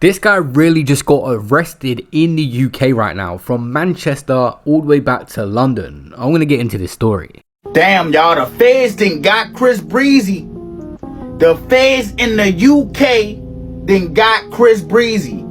This guy really just got arrested in the UK right now, from Manchester all the way back to London. I'm going to get into this story. Damn, y'all, the feds done got Chris Breezy. The feds in the UK then got Chris Breezy.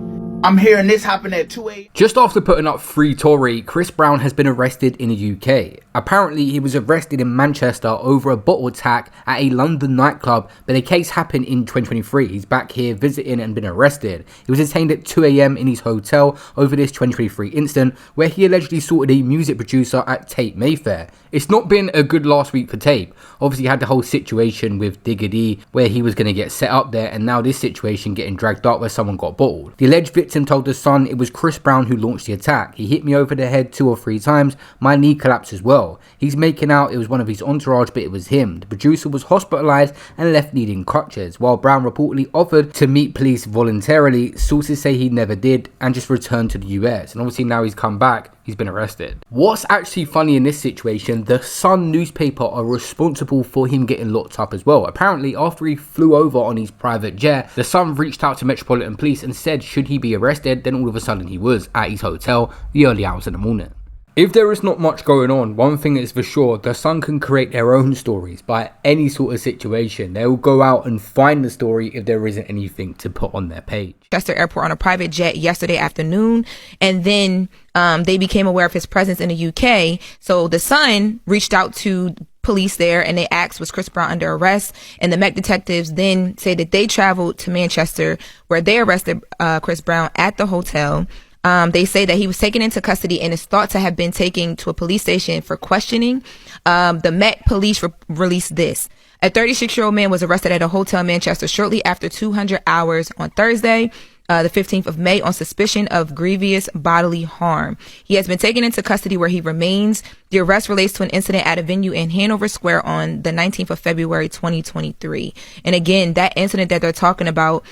I'm hearing this happen at 2 a.m. Just after putting up Free Tory, Chris Brown has been arrested in the UK. Apparently, he was arrested in Manchester over a bottle attack at a London nightclub, but the case happened in 2023. He's back here visiting and been arrested. He was detained at 2 a.m. in his hotel over this 2023 incident, where he allegedly assaulted a music producer at Tate Mayfair. It's not been a good last week for Tate. Obviously, he had the whole situation with Digga D, where he was going to get set up there, and now this situation getting dragged up where someone got bottled. The alleged victim told The Sun it was Chris Brown who launched the attack. He hit me over the head 2 or 3 times. My knee collapsed as well. He's making out it was one of his entourage, but it was him. The producer was hospitalized and left needing crutches, while Brown reportedly offered to meet police voluntarily. Sources say he never did and just returned to the US, and obviously now he's come back. He's been arrested. What's actually funny in this situation, the Sun newspaper are responsible for him getting locked up as well. Apparently, after he flew over on his private jet, the Sun reached out to Metropolitan Police and said should he be arrested, then all of a sudden he was at his hotel the early hours in the morning. If there is not much going on, one thing is for sure, the Sun can create their own stories by any sort of situation. They will go out and find the story if there isn't anything to put on their page. Manchester Airport on a private jet yesterday afternoon, and then they became aware of his presence in the UK. So the Sun reached out to police there and they asked, was Chris Brown under arrest? And the Met detectives then say that they traveled to Manchester where they arrested Chris Brown at the hotel. They say that he was taken into custody and is thought to have been taken to a police station for questioning. The Met police released this. A 36-year-old man was arrested at a hotel in Manchester shortly after 200 hours on Thursday, the 15th of May, on suspicion of grievous bodily harm. He has been taken into custody where he remains. The arrest relates to an incident at a venue in Hanover Square on the 19th of February, 2023. And again, that incident that they're talking about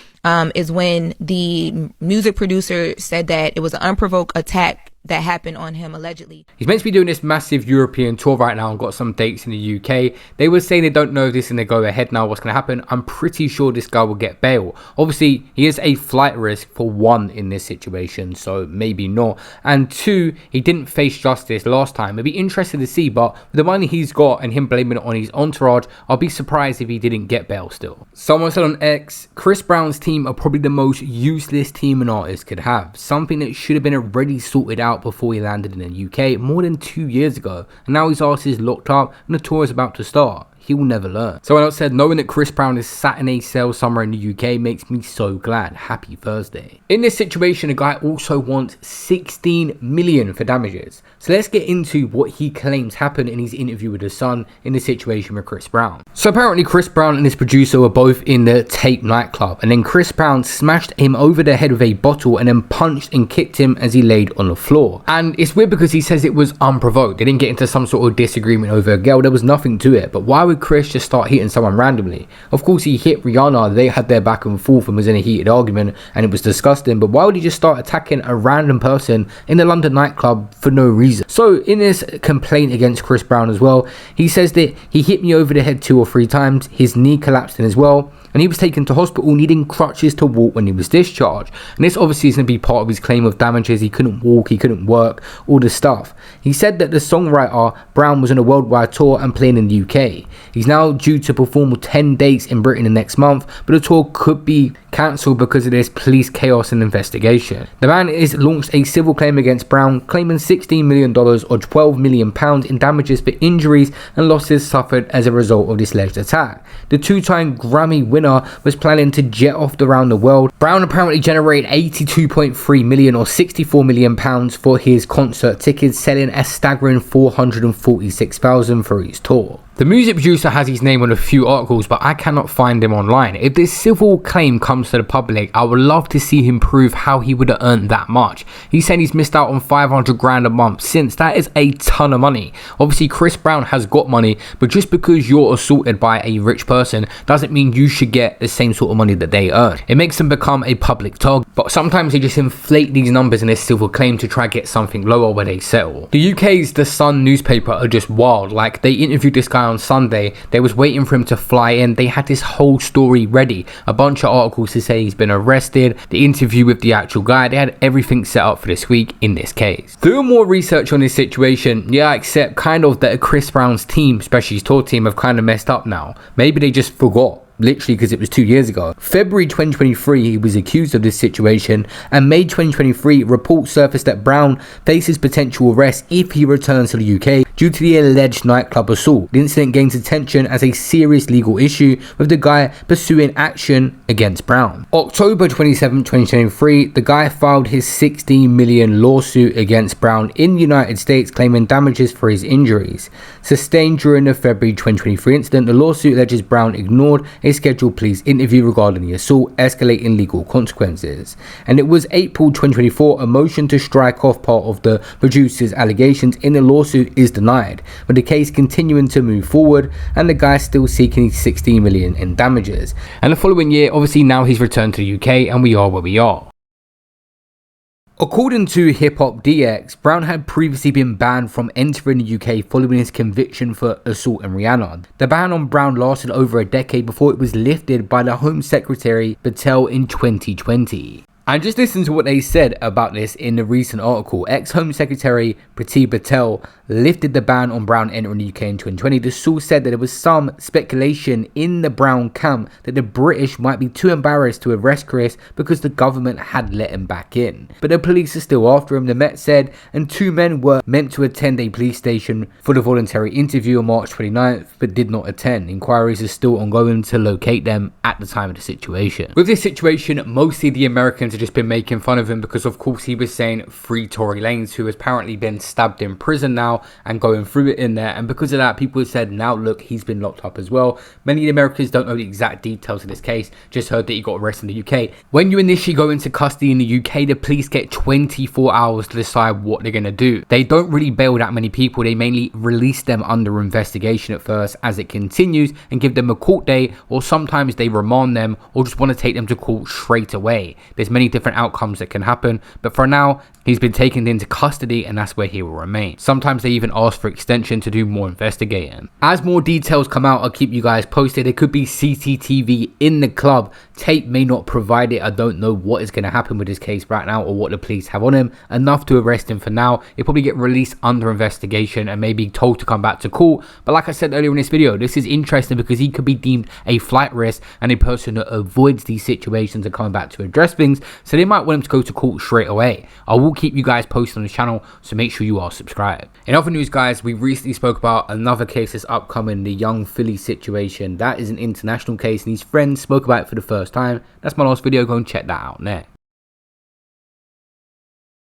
is when the music producer said that it was an unprovoked attack that happened on him allegedly. He's meant to be doing this massive European tour right now and got some dates in the UK. They were saying they don't know this and they go ahead now what's going to happen. I'm pretty sure this guy will get bail. Obviously, he is a flight risk for 1 in this situation, so maybe not. And 2, he didn't face justice last time. It'd be interesting to see, but with the money he's got and him blaming it on his entourage, I'll be surprised if he didn't get bail still. Someone said on X, Chris Brown's team are probably the most useless team an artist could have. Something that should have been already sorted out before he landed in the UK more than 2 years ago, and now his artist is locked up and the tour is about to start. He will never learn. Someone else said, knowing that Chris Brown is sat in a cell somewhere in the UK makes me so glad. Happy Thursday. In this situation, a guy also wants 16 million for damages. So let's get into what he claims happened in his interview with The Sun in the situation with Chris Brown. So apparently Chris Brown and his producer were both in the Tate nightclub, and then Chris Brown smashed him over the head with a bottle and then punched and kicked him as he laid on the floor. And it's weird because he says it was unprovoked. They didn't get into some sort of disagreement over a girl. There was nothing to it. But why would Chris just start hitting someone randomly? Of course he hit Rihanna, they had their back and forth and was in a heated argument and it was disgusting, but why would he just start attacking a random person in the London nightclub for no reason? So in this complaint against Chris Brown as well, he says that he hit me over the head 2 or 3 times, his knee collapsed in as well, and he was taken to hospital needing crutches to walk when he was discharged. And this obviously is going to be part of his claim of damages. He couldn't walk, he couldn't work, all this stuff. He said that the songwriter Brown was on a worldwide tour and playing in the UK. He's now due to perform 10 dates in Britain the next month, but the tour could be cancelled because of this police chaos and investigation. The man has launched a civil claim against Brown, claiming $16 million or £12 million in damages for injuries and losses suffered as a result of this alleged attack. The 2-time Grammy winner was planning to jet off around the world. Brown apparently generated 82.3 million or £64 million for his concert tickets, selling a staggering 446,000 for his tour. The music producer has his name on a few articles, but I cannot find him online. If this civil claim comes to the public, I would love to see him prove how he would have earned that much. He's saying he's missed out on 500 grand a month, since that is a ton of money. Obviously, Chris Brown has got money, but just because you're assaulted by a rich person doesn't mean you should get the same sort of money that they earn. It makes them become a public target, but sometimes they just inflate these numbers in this civil claim to try to get something lower where they settle. The UK's The Sun newspaper are just wild. Like, they interviewed this guy on Sunday. They was waiting for him to fly in. They had this whole story ready, a bunch of articles to say he's been arrested, the interview with the actual guy. They had everything set up for this week in this case. Doing more research on this situation, yeah, I accept kind of that Chris Brown's team, especially his tour team, have kind of messed up now. Maybe they just forgot. Literally, because it was 2 years ago. February 2023, he was accused of this situation, and May 2023, reports surfaced that Brown faces potential arrest if he returns to the UK due to the alleged nightclub assault. The incident gains attention as a serious legal issue, with the guy pursuing action against Brown. October 27, 2023, the guy filed his $16 million lawsuit against Brown in the United States, claiming damages for his injuries sustained during the February 2023 incident. The lawsuit alleges Brown ignored a scheduled police interview regarding the assault, escalating legal consequences. And it was April 2024, a motion to strike off part of the producer's allegations in the lawsuit is denied, with the case continuing to move forward and the guy still seeking $16 million in damages. And the following year, obviously now he's returned to the UK and we are where we are. According to Hip Hop DX, Brown had previously been banned from entering the UK following his conviction for assaulting Rihanna. The ban on Brown lasted over a decade before it was lifted by the Home Secretary Patel in 2020. And just listen to what they said about this in the recent article. Ex-Home Secretary Priti Patel lifted the ban on Brown entering the UK in 2020. The source said that there was some speculation in the Brown camp that the British might be too embarrassed to arrest Chris because the government had let him back in. But the police are still after him, the Met said, and 2 men were meant to attend a police station for the voluntary interview on March 29th, but did not attend. Inquiries are still ongoing to locate them at the time of the situation. With this situation, mostly the Americans have just been making fun of him because of course he was saying free Tory Lanez, who has apparently been stabbed in prison now and going through it in there, and because of that people have said now look, he's been locked up as well. Many of the Americans don't know the exact details of this case, just heard that he got arrested in the UK. When you initially go into custody in the UK, the police get 24 hours to decide what they're going to do. They don't really bail that many people, they mainly release them under investigation at first as it continues and give them a court date, or sometimes they remand them or just want to take them to court straight away. There's many different outcomes that can happen, but for now he's been taken into custody and that's where he will remain. Sometimes they even ask for extension to do more investigating. As more details come out, I'll keep you guys posted. There could be CCTV in the club. Tape may not provide it. I don't know what is going to happen with this case right now or what the police have on him. Enough to arrest him for now. He'll probably get released under investigation and maybe told to come back to court. But like I said earlier in this video, this is interesting because he could be deemed a flight risk and a person that avoids these situations and coming back to address things. So they might want him to go to court straight away. I will keep you guys posted on the channel, so make sure you are subscribed. In other news guys, we recently spoke about another case that's upcoming, the Young Philly situation. That is an international case and his friends spoke about it for the first time. That's my last video, go and check that out next.